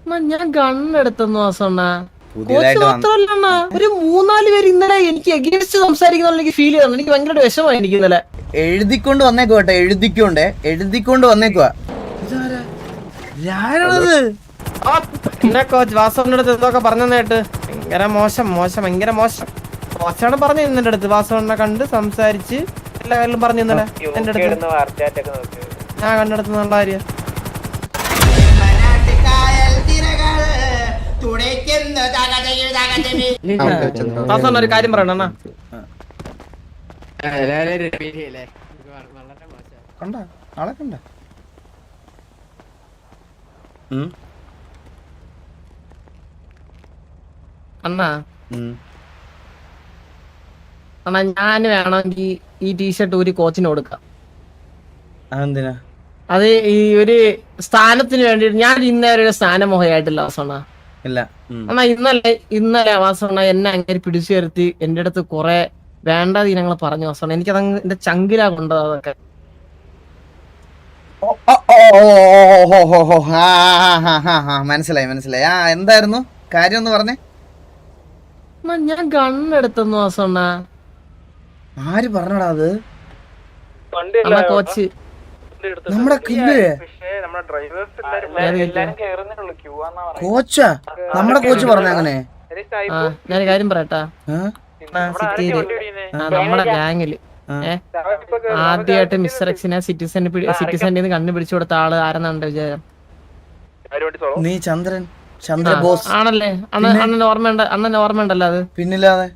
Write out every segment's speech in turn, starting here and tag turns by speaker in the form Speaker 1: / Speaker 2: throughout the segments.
Speaker 1: ഞാൻ ഗണ്ണെടുത്തെന്ന് വാസണ്ണ. കോച്ച്
Speaker 2: പുതിയതായിട്ട്
Speaker 1: മാത്രല്ല, ഒരു 3-4 പേര് ഇന്നലെ എനിക്ക് എഗെയിൻസ്റ്റ് സംസാരിക്കുന്ന എനിക്ക് ഫീൽ ചെയ്യുന്നു. എനിക്ക് ഭയങ്കര വിഷമമായി എനിക്ക് ഇന്നലെ.
Speaker 2: എഴുതിക്കൊണ്ട് വന്നേക്കുവാ കേട്ടോ, എഴുതിക്കൊണ്ട് വന്നേക്കുവാ.
Speaker 1: പിന്നെ കോച്ച് വാസവന്റെ അടുത്ത് എന്തൊക്കെ പറഞ്ഞേട്ട് ഭയങ്കര മോശം ഭയങ്കര മോശം കോച്ചാണ് പറഞ്ഞു എന്റെ അടുത്ത്. വാസവനെ കണ്ട് സംസാരിച്ച് എല്ലാ കാര്യങ്ങളും പറഞ്ഞു ഇന്നലെ എന്റെ അടുത്ത്. ഞാൻ കണ്ടെടുത്തുന്നുള്ള കാര്യം വാസവൻ ഒരു കാര്യം പറയണ അണ്ണാ.
Speaker 2: കണ്ട ആളെ കണ്ട
Speaker 1: അണ്ണാ അണ്ണാ ഞാൻ വേണമെങ്കിൽ ഈ ടീഷർട്ട് ഒരു കോച്ചിന് കൊടുക്കാം.
Speaker 2: അതെന്തിനാ?
Speaker 1: അത് ഈ ഒരു സ്ഥാനത്തിന് വേണ്ടിട്ട് ഞാൻ ഇന്നേരെ ഒരു സ്ഥാനമോഹയായിട്ടില്ല വാസണ്ണ.
Speaker 2: ഇല്ല
Speaker 1: അണ്ണാ ഇന്നലെ വാസണ്ണ എന്നെ അങ്ങനെ പിടിച്ചു വരുത്തി എന്റെ അടുത്ത് കുറെ വേണ്ട ദിനങ്ങൾ പറഞ്ഞു വാസണ്ണ. എനിക്കത് എന്റെ ചങ്കിലാ കൊണ്ടത് അതൊക്കെ.
Speaker 2: മനസ്സിലായി. ആ എന്തായിരുന്നു കാര്യം ഒന്ന് പറഞ്ഞേ.
Speaker 1: ഞാൻ ഗണ്ണെടുത്തെന്ന് വാസണ്ണ.
Speaker 2: ആര് പറഞ്ഞടാ അത്?
Speaker 1: അണ്ണാ കോച്ച്
Speaker 2: നമ്മുടെ കോച്ചാ? നമ്മുടെ കോച്ച് പറഞ്ഞ അങ്ങനെ?
Speaker 1: ഞാൻ കാര്യം പറയട്ടാ. നമ്മുടെ ഗാങ്ങില് ആദ്യമായിട്ട് മിസ്റ്റർ എക്സിനെ സിറ്റിസന്റെ കണ്ണു പിടിച്ചു കൊടുത്ത ആള് ആരെന്നാണ് വിചാരം?
Speaker 2: നീ ചന്ദ്രൻ ബോസ്
Speaker 1: ആണല്ലേ? അണ്ണൻ ഓർമ്മയുണ്ടല്ലോ അത്.
Speaker 2: പിന്നില്ലാതെ.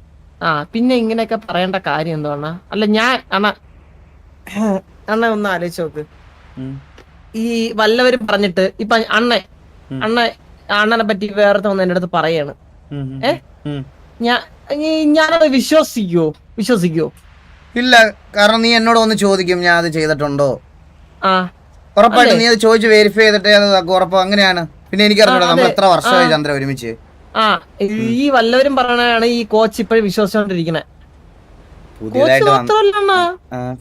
Speaker 1: പിന്നെ ഇങ്ങനെയൊക്കെ പറയേണ്ട കാര്യം എന്തോ അണ്ണ? അല്ല ഞാൻ അണ്ണ ഒന്ന് ആലോചിച്ച് നോക്ക്. ഈ വല്ലവരും പറഞ്ഞിട്ട് ഇപ്പൊ അണ്ണനെ പറ്റി വേറെ ഒന്ന് എന്റെ അടുത്ത് പറയാണ്. ഞാനത് വിശ്വസിക്കോ?
Speaker 2: ഇല്ല, കാരണം നീ എന്നോട് വന്ന് ചോദിക്കും ഞാൻ അത് ചെയ്തിട്ടുണ്ടോ.
Speaker 1: ആ
Speaker 2: ഉറപ്പായിട്ടും നീ അത് ചോദിച്ച് വെരിഫൈ ചെയ്തിട്ടേ അത് ഉറപ്പ്. അങ്ങനെയാണ്. പിന്നെ എനിക്കറിഞ്ഞൂടാ നമ്മൾ എത്ര വർഷമായി ചന്ദ്ര ഒരുമിച്ച്.
Speaker 1: ഈ വല്ലവരും പറയണാണ് ഈ കോച്ച് ഇപ്പോഴും വിശ്വസിച്ചോണ്ടിരിക്കണേ.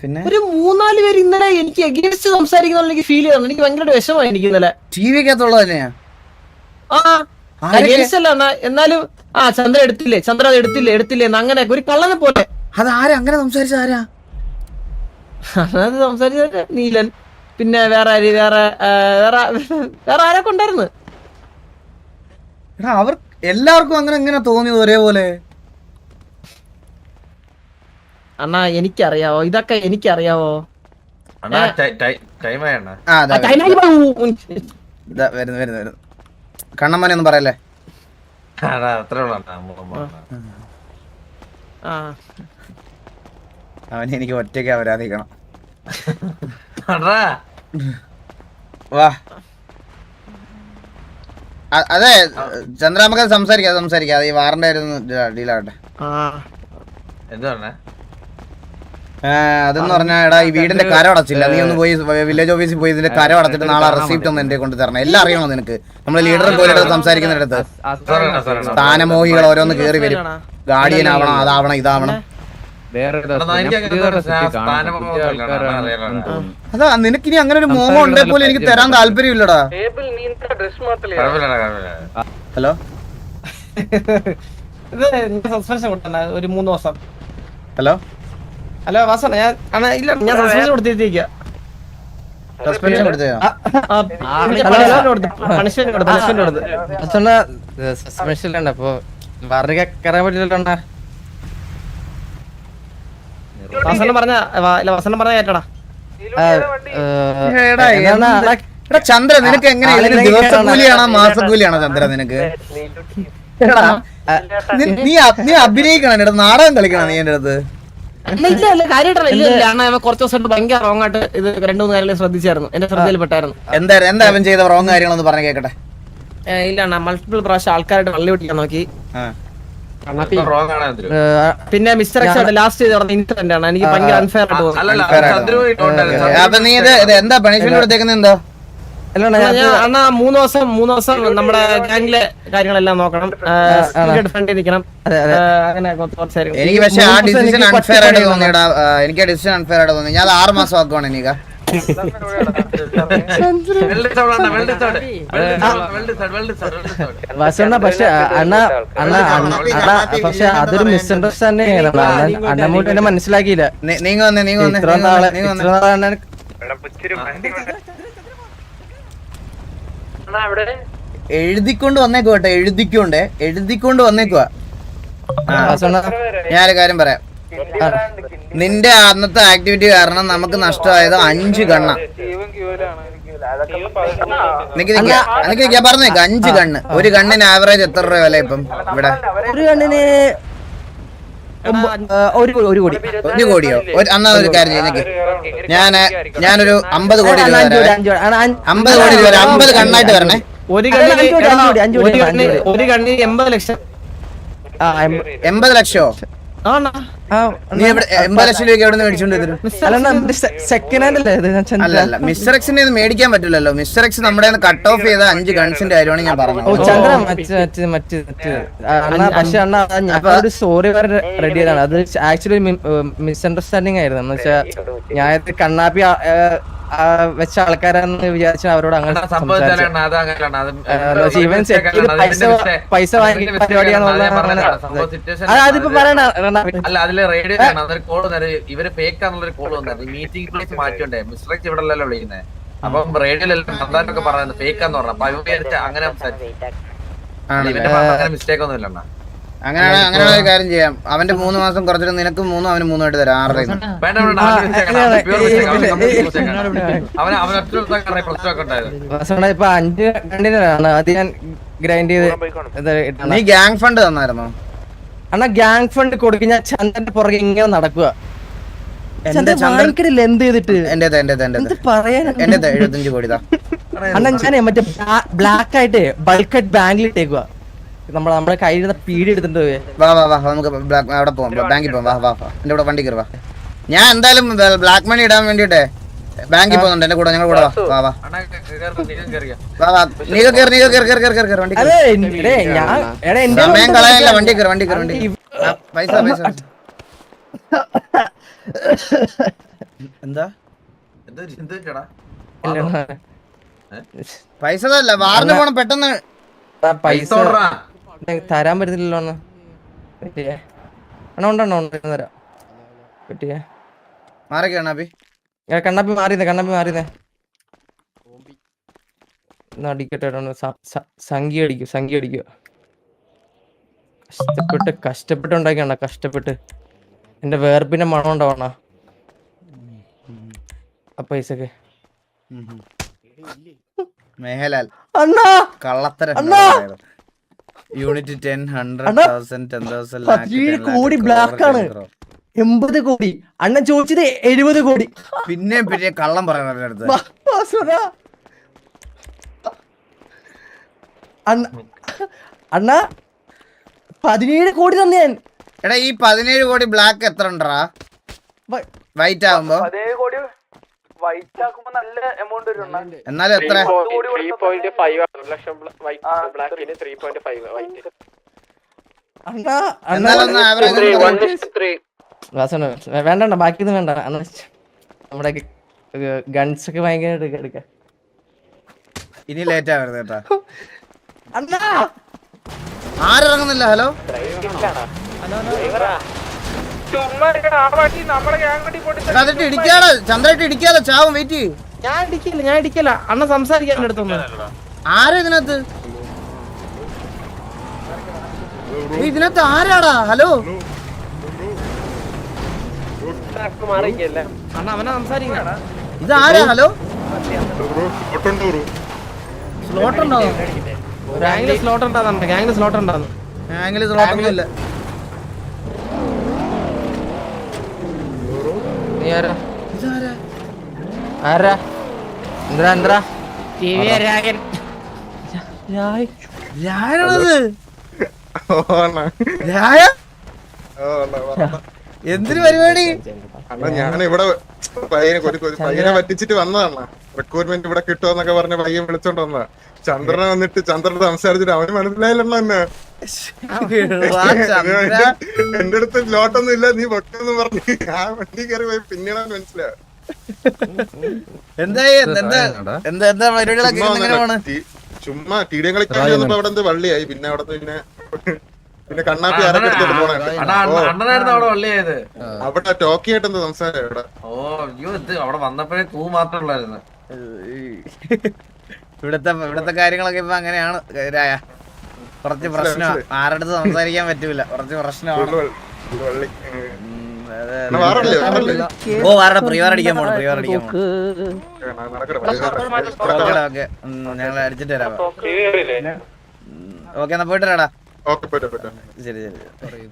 Speaker 2: പിന്നെ
Speaker 1: ഒരു 3-4 പേര് ഇന്നലെ എനിക്ക് എഗെയിൻസ്റ്റ് സംസാരിക്കുന്ന എനിക്ക് ഫീൽ ചെയ്യുന്നു. എനിക്ക് ഭയങ്കര വിഷമമായി എനിക്ക് ഇന്നലെ.
Speaker 2: ടി വിക്കകത്തുള്ളത് തന്നെയാ.
Speaker 1: എഗെയിൻസ്റ്റ് അല്ല എന്നാലും ചന്ദ്ര അത് എടുത്തില്ലേ അങ്ങനെ ഒരു കള്ളനെ പോലെ.
Speaker 2: അത് ആരാ അങ്ങനെ സംസാരിച്ച? ആരാ
Speaker 1: അത് സംസാരിച്ച? നീലൻ. പിന്നെ വേറെ ആരൊക്കെ ഉണ്ടായിരുന്നു?
Speaker 2: അവർ എല്ലാവർക്കും അങ്ങനെ എങ്ങനെ തോന്നിയത് ഒരേപോലെ?
Speaker 1: അണ്ണാ എനിക്കറിയാവോ ഇതൊക്കെ? എനിക്കറിയാവോ?
Speaker 2: വരുന്നു കണ്ണമ്മനെ ഒന്നും പറയല്ലേ. അവനെ എനിക്ക് ഒറ്റയ്ക്ക് അവരാധിക്കണം. വാ. അതെ ചന്ദ്ര, നമുക്ക് സംസാരിക്കാം. അത് ഈ വാറിന്റെ ഡീലാവട്ടെ. അതെന്ന് പറഞ്ഞാ എടാ, ഈ വീടിന്റെ കരം അടച്ചില്ല. നീ ഒന്ന് പോയി വില്ലേജ് ഓഫീസിൽ പോയി ഇതിന്റെ കരം അടച്ചിട്ട് നാളെ റെസിപ്റ്റ് ഒന്ന് എന്റെ കൊണ്ട് തരണം. എല്ലാം അറിയണോ നിനക്ക്? നമ്മള് ലീഡറെ പോലെ സംസാരിക്കുന്നിടത്ത് സ്ഥാനമോഹികൾ ഓരോന്ന് കേറി വരും. ഗാർഡിയൻ ആവണം, അതാവണം, ഇതാവണം. അതാ നിനക്കിനി അങ്ങനെ ഒരു മോഹം ഉണ്ടേ പോലും എനിക്ക് തരാൻ താല്പര്യമില്ലടാ. ഹലോ,
Speaker 1: ഒരു 3 ദിവസം.
Speaker 2: ഹലോ
Speaker 1: വാസന, ഞാൻ സസ്പെൻഷൻ കൊടുത്തിരിക്കുക.
Speaker 2: സസ്പെൻഷൻ കൊടുത്തോ?
Speaker 1: സസ്പെൻഷൻ അപ്പൊ വേറെ കയറാൻ പറ്റില്ലണ്ടാ. വസനം പറഞ്ഞ കേട്ടടാ.
Speaker 2: ചന്ദ്ര, നിനക്ക് എങ്ങനെയാ ദിവസക്കൂലിയാണോ മാസക്കൂലിയാണോ ചന്ദ്ര നിനക്ക്? നീ അഭിനയിക്കണം, നാടകം കളിക്കണം നീ എന്റെ അടുത്ത്.
Speaker 1: ഇല്ല കാര്യമായിട്ടാണ്. കുറച്ച് ദിവസമായിട്ട് ഭയങ്കര റോങ് ആയിട്ട് ഇത് 2-3 കാര്യങ്ങൾ ശ്രദ്ധിച്ചായിരുന്നു. എന്റെ ശ്രദ്ധയിൽപ്പെട്ടായിരുന്നു.
Speaker 2: എന്താ അവൻ ചെയ്ത റോങ് കാര്യങ്ങളൊന്ന് പറഞ്ഞു കേക്കട്ടെ.
Speaker 1: ഇല്ല, മൾട്ടിപ്പിൾ പ്രാവശ്യം ആൾക്കാരായിട്ട് വള്ളി പിടിക്കാൻ നോക്കി. പിന്നെ മിസ്റ്റർ എക്സ് ആയിട്ട് ലാസ്റ്റ് ചെയ്ത് പറഞ്ഞ ഇൻസിഡന്റ് ആണ് എനിക്ക് ഭയങ്കര അൺഫെയർ ആയിട്ട് തോന്നുന്നു.
Speaker 2: അപ്പൊ നീ എന്താ പണിഷ്മെന്റ് കൊടുത്തേക്കുന്നത്? എന്താ
Speaker 1: അണ്ണാ 3 ദിവസം നമ്മുടെ ഗാംഗിലെ കാര്യങ്ങളെല്ലാം നോക്കണം. ഫ്രണ്ടിൽ നിൽക്കണം. അങ്ങനെ
Speaker 2: എനിക്ക് പക്ഷെ ആ ഡിസിഷൻ അൺഫെയർ ആയിട്ട് തോന്നിയടാ. എനിക്ക് ആ ഡിസിഷൻ അൺഫെയർ ആയിട്ട് തോന്നി. ഞാൻ 6 മാസം ആക്കുവാണ്. എനിക്ക്
Speaker 3: വാസണ്ണ പക്ഷെ അണ്ണ പക്ഷെ അതൊരു മിസ്അണ്ടർസ്റ്റാൻഡിങ് അണ്ണമൂട്ട് എന്നെ മനസ്സിലാക്കിയില്ല.
Speaker 2: നീങ്ങ വന്നേ
Speaker 3: ഇത്ര നാളെ അണ്ണൻ
Speaker 2: എഴുതിക്കൊണ്ട് വന്നേക്കോട്ടെ, എഴുതിക്കൊണ്ട് വന്നേക്കുവാ. ഞാനൊരു കാര്യം പറയാം. നിന്റെ അന്നത്തെ ആക്ടിവിറ്റി കാരണം നമുക്ക് നഷ്ടമായത് 5 ഗണ്ണ. പറഞ്ഞേക്ക 5 ഗണ്ണ്. ഒരു ഗണ്ണിന് ആവറേജ് എത്ര രൂപ വില ഇപ്പം ഇവിടെ?
Speaker 3: ഒരു കണ്ണിന് 1 കോടി.
Speaker 2: 1 കോടിയോ? അന്നാ ഒരു കാര്യം ചെയ്തേക്ക്, ഞാനൊരു 50 കോടി രൂപ 50 കോടി രൂപ 50 ഗണ്ണായിട്ട് വരണേ.
Speaker 1: ഒരു കണ്ണിന് 80 ലക്ഷം.
Speaker 2: 80 ലക്ഷോ? നീ 80 ലക്ഷം രൂപ എവിടെ നിന്ന് മേടിച്ചോണ്ട് വരും?
Speaker 3: സെക്കൻഡ് ഹാൻഡ് അല്ലേ?
Speaker 2: അല്ല, മിസ്റ്റർ എക്സിന്റെ മേടിക്കാൻ പറ്റില്ലല്ലോ. മിസ്റ്റർ എക്സ് നമ്മുടെ കട്ട് ഓഫ് ചെയ്ത 5 ഗൺസിന്റെ കാര്യമാണ് ഞാൻ പറഞ്ഞത്.
Speaker 3: പക്ഷെ അണ്ണ ഞാൻ ഒരു സ്റ്റോറി വരെ റെഡി ചെയ്താണ്. അത് ആക്ച്വലി മിസ്അണ്ടർസ്റ്റാൻഡിങ് ആയിരുന്നു. എന്ന് വെച്ചാൽ ഞാൻ കണ്ണാപ്പി വെച്ച ആൾക്കാരാന്ന് വിചാരിച്ച അവരോട് അങ്ങനെ പൈസ വാങ്ങി പരിപാടിയാണെന്നുള്ള അതിപ്പോ പറയണ.
Speaker 4: അല്ല, അതില് റേഡിയോ അതൊരു കോള് ഇവര് ഫേക്കാന്നുള്ളൊരു കോള് വന്നായിരുന്നു. മീറ്റിംഗ് പ്ലേസ് മാറ്റിയോണ്ടേ മിസ്റ്റർ എക്സ് ഇവിടെ അല്ലല്ലോ വിളിക്കുന്നത്. അപ്പം റേഡിയോയിലെല്ലാം സംസാരമൊക്കെ പറയുന്നത് ഫേക്കാന്ന് പറഞ്ഞു. അപ്പൊ വിചാരിച്ച അങ്ങനെ അങ്ങനെ മിസ്റ്റേക്ക് ഒന്നും ഇല്ലണ്ണ.
Speaker 2: അങ്ങനെയാണ് ഒരു കാര്യം ചെയ്യാം. അവന്റെ 3 മാസം കുറച്ചിട്ട് നിനക്ക് 3, അവന് 3 ആയിട്ട് തരാം. 6
Speaker 3: ഇപ്പൊ 5 കണ്ടിനാണ് അത് ഞാൻ ഗ്രൈൻഡ് ചെയ്ത്.
Speaker 2: നീ ഗ്യാങ് ഫണ്ട് തന്നായിരുന്നോ?
Speaker 3: അണ്ണാ ഗ്യാങ് ഫണ്ട് കൊടുക്കും. ഞാൻ ചന്ദ്രന്റെ പുറകെ ഇങ്ങനെ നടക്കുക. വാങ്ങിക്കണില്ല എന്ത് ചെയ്തിട്ട്? എന്ത് പറയാൻ?
Speaker 2: 75 കോടി.
Speaker 3: അണ്ണാ ഞാനേ മറ്റേ ബ്ലാക്ക് ആയിട്ട് ബൾക്കായിട്ട് ബാങ്കിൽ ഇട്ടേക്കുക. നമ്മുടെ കയ്യിൽ പീടി എടുത്തിട്ട്
Speaker 2: വാ നമുക്ക് അവിടെ പോവാം, ബാങ്കിൽ പോവാം. വാ എന്റെ കൂടെ വണ്ടി കയറി വാ. ഞാൻ എന്തായാലും ബ്ലാക്ക് മണി ഇടാൻ വേണ്ടിട്ടേ ബാങ്കിൽ പോകുന്നുണ്ട്. എന്റെ കൂടെ ഞങ്ങൾ കൂടെ വാ. നീ കേറി വണ്ടി. സമയം കളയാനില്ല, വണ്ടി കയറി. പൈസ എന്താ പൈസ വാറിന് പോണം പെട്ടെന്ന്.
Speaker 3: പൈസ തരാൻ പറ്റത്തില്ലല്ലോ അണ്ണ. പറ്റിയേ അണ്ണ ഉണ്ടോ തരാം. പറ്റിയേ കണ്ണാപ്പി മാറിയതേ അടിക്കട്ടെ. സംഖ്യ അടിക്കുക. കഷ്ടപ്പെട്ടുണ്ടാക്കിയണ്ണ. കഷ്ടപ്പെട്ട് എന്റെ വേർപ്പിന്റെ മണം ഉണ്ടാവണ ആ പൈസക്ക്.
Speaker 2: മേഹലാൽ
Speaker 3: അണ്ണാ
Speaker 2: കള്ളത്തരം. യൂണിറ്റ് 10, 100,000, 10,000
Speaker 3: കോടി ബ്ലാക്ക് ആണ്. 80 കോടി. അണ്ണൻ ചോദിച്ചത് 70 കോടി.
Speaker 2: പിന്നെ കള്ളം പറയുന്നത്
Speaker 3: അണ്ണ 17 കോടി തന്നെ ഞാൻ.
Speaker 2: എടാ ഈ 17 കോടി ബ്ലാക്ക് എത്ര ഉണ്ടാ വൈറ്റ് ആകുമ്പോ? എന്നാലും എത്ര?
Speaker 3: വേണ്ട ബാക്കിയൊന്നും വേണ്ട. നമ്മുടെ ഗൺസ് ഒക്കെ ഭയങ്കര എടുക്കാം.
Speaker 2: ഇനി ലേറ്റ് ആവരുത് കേട്ടാ. ആരിറങ്ങുന്നില്ല. ഹലോ ചന്ദ്രട്ട് ഇടിക്കാതെ ചാവും. വെയിറ്റ്.
Speaker 1: ഞാൻ ഇടിക്കില്ല. അണ്ണ സംസാരിക്കാൻ എടുത്തൊന്ന്.
Speaker 2: ആരാ ഇതിനകത്ത്? ഇതിനകത്ത് ആരാടാ? ഹലോ
Speaker 1: അണ്ണ അവനെ സംസാരിക്കണ.
Speaker 2: ഇതാരാ? ഹലോ സ്ലോട്ട് ഉണ്ടോ?
Speaker 1: ഗാംഗില് സ്ലോട്ട് ഉണ്ടാകുന്നുണ്ട്. ഗാംഗില് സ്ലോട്ട് ഉണ്ടാകുന്നു.
Speaker 2: ഗാംഗില് സ്ലോട്ടൊന്നും ഇല്ല. എന്തിനു പരിപാടി?
Speaker 5: ഞാനിവിടെ പയ്യനെ പറ്റിച്ചിട്ട് വന്നതാണ്. റിക്രൂട്ട്മെന്റ് ഇവിടെ കിട്ടുമെന്നൊക്കെ പറഞ്ഞ പയ്യൻ വിളിച്ചോണ്ട് വന്നതാ. ചന്ദ്രനെ വന്നിട്ട് ചന്ദ്രനെ സംസാരിച്ചിട്ട് അവന് മനസ്സിലായില്ലെന്നോ എന്നെ. എന്റെ അടുത്ത് ലോട്ടൊന്നും ഇല്ല, നീ പൊക്കെന്ന് പറഞ്ഞു. ആ വണ്ടി കയറി പോയി പിന്നീടാണ് മനസ്സിലായത്.
Speaker 2: എന്തായി എന്താ പരിപാടികളൊക്കെ ഇങ്ങനെ പോണ്?
Speaker 5: ചുമ്മാ ടീഡിയം കളിക്കാൻ ചെന്നപ്പോ അവിടെ എന്ത് വള്ളിയായി. പിന്നെ അവിടെ പിന്നെ കണ്ണാപ്പി ആരൊക്കെ എടുത്തിട്ട് പോണേ.
Speaker 4: അണ്ണനായിരുന്നു അവിടെ വള്ളിയായത്.
Speaker 5: അവിടെ ടോക്കി ആയിട്ട് എന്താ സംസാരം ഇവിടെ?
Speaker 4: ഓ അയ്യോ ഇത് അവിടെ വന്നപ്പോഴേ തൂ മാത്രമേ ഉള്ളായിരുന്നു.
Speaker 2: ഇവിടത്തെ കാര്യങ്ങളൊക്കെ ഇപ്പൊ അങ്ങനെയാണ്. കുറച്ച് പ്രശ്നമാണ്, ആരടുത്ത് സംസാരിക്കാൻ പറ്റൂല, കുറച്ച് പ്രശ്നമാണ്. ഓ ആരുടെ പ്രിയവാർ അടിക്കാൻ പോണം, പ്രിയവാർ അടിക്കാൻ പോണം. ഓക്കെ ഞങ്ങൾ അടിച്ചിട്ട് വരാം. ഓക്കെ എന്നാ പോയിട്ട് വരാടാ. ശരി ശരി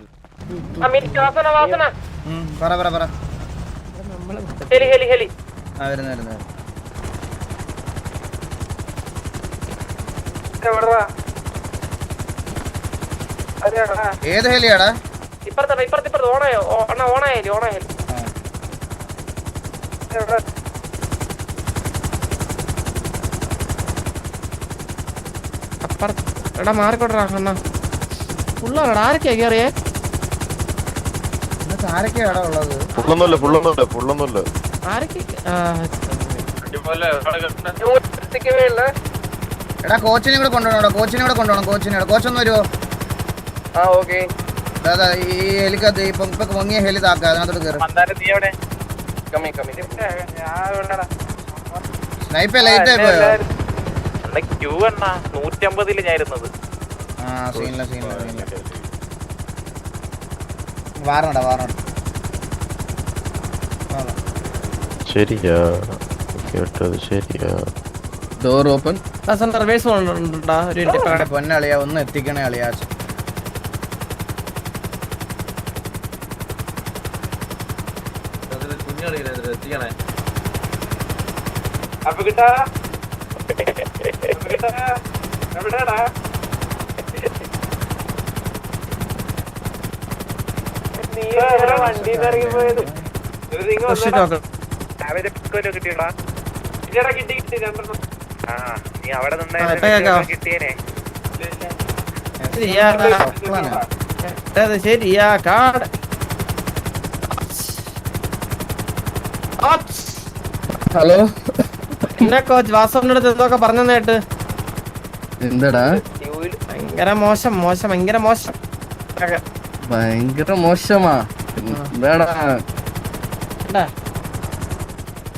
Speaker 2: പറ പറ പറ. ആ വരുന്നു വരുന്നു. ഏത് ഹെലിയാടാ?
Speaker 1: എടാ മാറിക്കോട്ടാ അണ്ണാ. ഫുള്ളാടാ. ആരൊക്കെയാ കേറിയേ?
Speaker 2: ആരൊക്കെയാടാ ഉള്ളത്?
Speaker 6: ഫുള്ളൊന്നുമില്ല.
Speaker 1: ആരൊക്കെ?
Speaker 2: എടാ കോച്ചിനെ കൂടെ കൊണ്ടുപോകണം, കോച്ചൊന്ന് വരുമോ? അതാ ഈ ഹെലിക്കകത്ത് ഇപ്പൊ പൊങ്ങിയ ഹെലി താക്ക, അതിനകത്തോട്ട് കയറി. സ്നൈപ്പേ ലൈറ്റ് ആയി പോയോ? ആ സീനില്ല വാറണടാ.
Speaker 6: ശരിയാ കേട്ടത് ശരിയാ.
Speaker 3: Door open.
Speaker 1: റിവേഴ്സ് ഉണ്ടാ ഒരു മിനിറ്റ്.
Speaker 2: പൊന്നളിയാ ഒന്ന് എത്തിക്കണേ അളിയാ.
Speaker 4: എത്തിക്കണേ.
Speaker 1: ശരിയാ കാട്.
Speaker 3: ഹലോ
Speaker 1: എന്നെ കോച്ച് വാസവന്റെ അടുത്ത് എന്തൊക്കെ പറഞ്ഞേട്ട്?
Speaker 3: എന്താടാ?
Speaker 1: ഭയങ്കര മോശം ഭയങ്കര മോശം.
Speaker 3: ഭയങ്കര മോശമാ? എന്താടാ?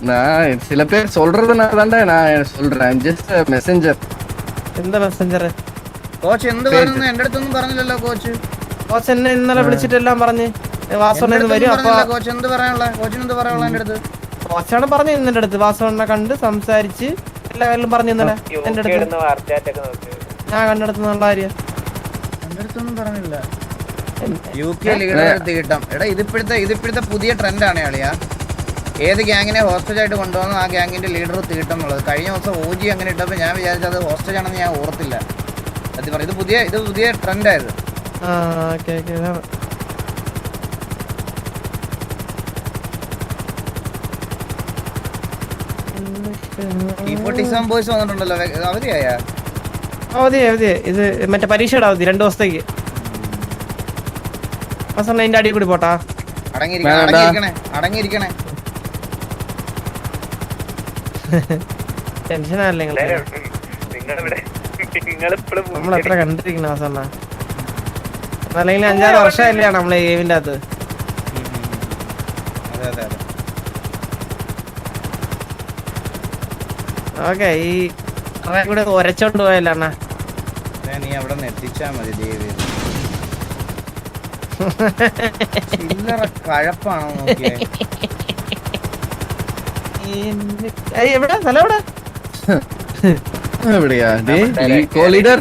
Speaker 3: நான் சில பேர் சொல்றதுனாலதான்டா நான் சொல்றேன். Just messenger.
Speaker 1: എന്താ മെസ്സഞ്ചർ?
Speaker 2: കോച്ച് എന്ത് പറഞ്ഞു? എന്റെ അടുത്തൊന്നും പറഞ്ഞില്ലല്ലോ കോച്ച്.
Speaker 1: കോച്ച് എന്നെ ഇന്നലെ വിളിച്ചിട്ടെല്ലാം പറഞ്ഞ് വാസവണ്ണ വരും. അപ്പൊ
Speaker 2: കോച്ച് എന്ത് പറയാനുള്ള? കോച്ചിന് എന്ത് പറയാനുള്ള എന്റെ അടുത്ത്?
Speaker 1: കോച്ചാണ് പറഞ്ഞു എന്റെ അടുത്ത്. വാസവണ്ണ കണ്ട് സംസാരിച്ച് എല്ലാ കാര്യങ്ങളും പറഞ്ഞു ഇന്നലെ എന്റെ അടുത്ത്. ഞാൻ കണ്ടെടുത്തുള്ള കാര്യം
Speaker 2: എന്റെ അടുത്തൊന്നും പറഞ്ഞില്ല. UK ലീഡർ തീട്ടം. എടാ ഇതിപ്പോഴത്തെ പുതിയ ട്രെൻഡാണ് അളിയാ. ഏത് ഗ്യാങ്ങിനെ ഹോസ്റ്റേജ് ആയിട്ട് കൊണ്ടുവന്നു ആ ഗ്യാങ്ങിന്റെ ലീഡർ തീട്ടം എന്നുള്ളത്. കഴിഞ്ഞ ദിവസം OG അങ്ങനെ ഇട്ടപ്പോൾ ഞാൻ വിചാരിച്ചത് ഹോസ്റ്റേജ് ആണെന്ന് ഞാൻ ഓർത്തില്ല. സത്യം പറഞ്ഞു ഇത് പുതിയ ട്രെൻഡായത്. ബോയ്സ് വന്നിട്ടുണ്ടല്ലോ. അവധിയായ
Speaker 1: അവധി ഇത് മറ്റേ പരീക്ഷയുടെ അവധി 2 ദിവസത്തേക്ക്. അതിന്റെ അടിയിൽ കൂടി പോട്ടാ.
Speaker 2: അടങ്ങിയിരിക്കണേ.
Speaker 1: ടെൻഷനല്ലേ നമ്മളെത്ര കണ്ടിരിക്കണ വാസണ്ണ? അല്ലെങ്കിൽ 5-6 വർഷമല്ലേ നമ്മളെ ഗെയിമിന്റെ അകത്ത്. ഓക്കെ ഈ കൂടെ ഒരച്ചോണ്ട് പോയല്ലോ അണ്ണാ.
Speaker 2: നീ അവിടെ നിന്ന് എത്തിച്ചാ മതി ദേവി. കഴപ്പാണോ നോക്കിയേ?
Speaker 1: എവിടാ സ്ഥലം എവിടാ?
Speaker 3: എവിടെയാ ലീഡർ?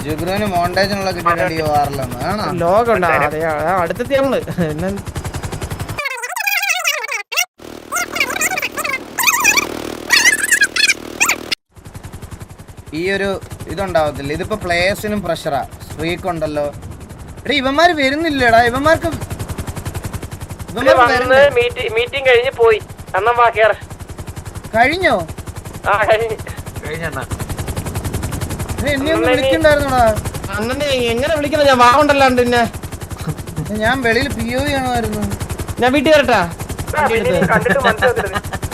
Speaker 2: ജുഗ്രുവിന് മോണ്ടേജിനുള്ള കിട്ടിയിട്ടുണ്ട്.
Speaker 1: ലോകം ഉണ്ടോ? അടുത്തെത്തി നമ്മള്. പിന്നെ
Speaker 2: ഈ ഒരു ഇതുണ്ടാവത്തില്ല. ഇതിപ്പോ പ്ലേയേഴ്സിനും പ്രഷറാ. സ്ട്രീക്ക് ഉണ്ടല്ലോ. എടാ ഇവന്മാര് വരുന്നില്ലടാ. ഇവന്മാർക്ക്
Speaker 1: മീറ്റിംഗ് കഴിഞ്ഞ് പോയി. കഴിഞ്ഞോ?
Speaker 2: എന്നെ ഒന്ന് വിളിക്കണ്ടായിരുന്നോടാ.
Speaker 1: അണ്ണനെ എങ്ങനെ വിളിക്കുന്ന? ഞാൻ വാഗണ്ടല്ലാണ്ട് പിന്നെ
Speaker 2: ഞാൻ വെളിയിൽ POV കാണുമായിരുന്നു.
Speaker 1: ഞാൻ വീട്ടിൽ വരട്ടാ.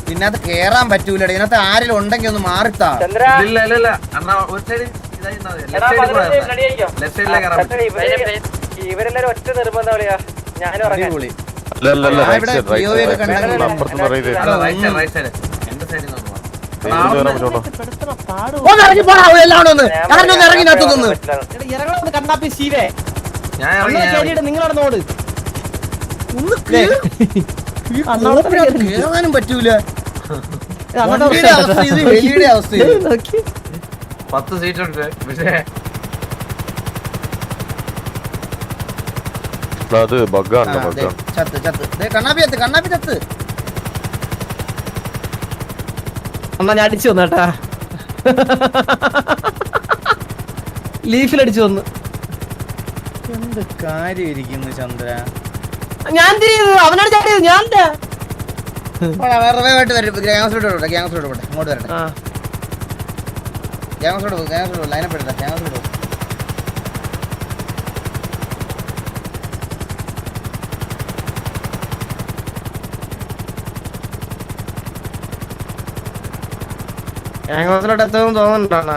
Speaker 2: പിന്നെ അത് കേറാൻ പറ്റൂലട. ഇതിനകത്ത് ആരെങ്കിലും ഉണ്ടെങ്കിൽ ഒന്ന് മാറിത്താ.
Speaker 4: ഇല്ല ഇല്ല ഇല്ല അണ്ണാ ഒരു സൈഡ് ലെഫ്റ്റ് സൈഡിലേക്ക് കയറാൻ പറ്റും.
Speaker 3: ഇവരെല്ലാരും ഒറ്റ നിർബന്ധം പറയാ ഞാനും
Speaker 2: അടിപൊളി.
Speaker 6: അല്ല അല്ല അല്ല
Speaker 2: ഞാൻ
Speaker 6: റൈറ്റ്
Speaker 2: ഇവിടെ
Speaker 6: സൈഡ് റൈറ്റ്
Speaker 2: POV ഒക്കെ
Speaker 6: സൈഡ്
Speaker 2: കണ്ടെങ്കിൽ
Speaker 6: അപ്പുറത്ത് പറയുന്നത്
Speaker 4: അല്ല റൈറ്റ് സൈഡ് എന്റെ സൈഡിൽ നിന്ന്
Speaker 6: കയറാൻ പറ്റുള്ളൂ.
Speaker 2: ഒന്ന് ഇറങ്ങി പോടാ. എല്ലാവരും ഒന്ന് കാറിനൊന്ന് ഇറങ്ങി നട്ടുന്നു.
Speaker 1: ഇറങ്ങണം കണ്ണാപ്പി ശീവേ.
Speaker 4: ഞാൻ ഇറങ്ങി
Speaker 1: നിങ്ങളവിടെ നോട്.
Speaker 2: ഒന്ന് കേറാനും പറ്റൂല. വണ്ടിയുടെ അവസ്ഥ ഇത്, വെളിയുടെ അവസ്ഥ ഇത്.
Speaker 4: 10 സീറ്റ് ഉണ്ട് പക്ഷേ
Speaker 6: അത് ബഗ്ഗാണ്
Speaker 2: ആ, ദേ,
Speaker 6: ബഗ്ഗാണ്.
Speaker 2: ചത്ത് ചത്ത്. ദേ, കണ്ണാപ്പി ചത്ത്.
Speaker 1: എന്നാ ഞാൻ അടിച്ചു വന്നേട്ടാ. ലീഫിലടിച്ചു വന്നു.
Speaker 2: എന്ത് കാര്യം ഇരിക്കുന്നു ചന്ദ്ര.
Speaker 1: ഞാൻ തിരിയത് അവനാണ് ചാടിയത് ഞാൻ.
Speaker 2: വേറെ വരും. ഗ്യാങ്സിലോട്ട് പോട്ടെ. ഇങ്ങോട്ട് വരട്ടെ. ഗ്യാങ്സിലോട്ട് ലൈനപ്പ് എടുത്ത ഗ്യാങ്സിലോട്ട്.
Speaker 1: ഞങ്ങളോട്ട് എത്തുമെന്ന് തോന്നുന്നുണ്ടോ?